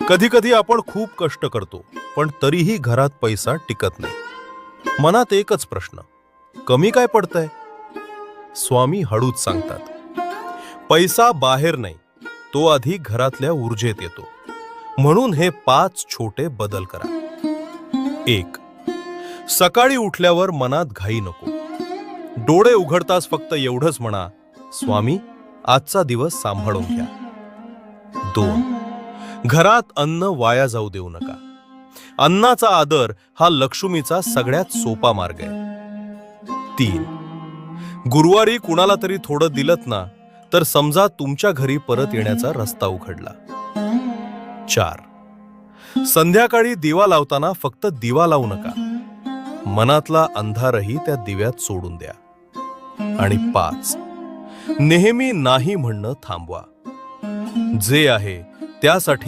कधी कधी आपण खूप कष्ट करतो, पण तरीही घरात पैसा टिकत नाही. मनात एकच प्रश्न, कमी काय पडतंय? स्वामी हळूच सांगतात, पैसा बाहेर नाही, तो आधी घरातल्या ऊर्जेत येतो. म्हणून हे 5 छोटे बदल करा. 1. सकाळी उठल्यावर मनात घाई नको. डोळे उघडताच फक्त एवढंच म्हणा, स्वामी आजचा दिवस सांभाळून घ्या. 2. घरात अन्न वाया जाऊ देऊ नका. अन्नाचा आदर हा लक्ष्मीचा सगळ्यात सोपा मार्ग आहे. 3. गुरुवारी कुणाला तरी थोडं दिलत ना, तर समजा तुमच्या घरी परत येण्याचा रस्ता उघडला. 4. संध्याकाळी दिवा लावताना फक्त दिवा लावू नका, मनातला अंधारही त्या दिव्यात सोडून द्या. आणि 5. नेहमी नाही म्हणणं थांबवा. जे आहे त्यासाठी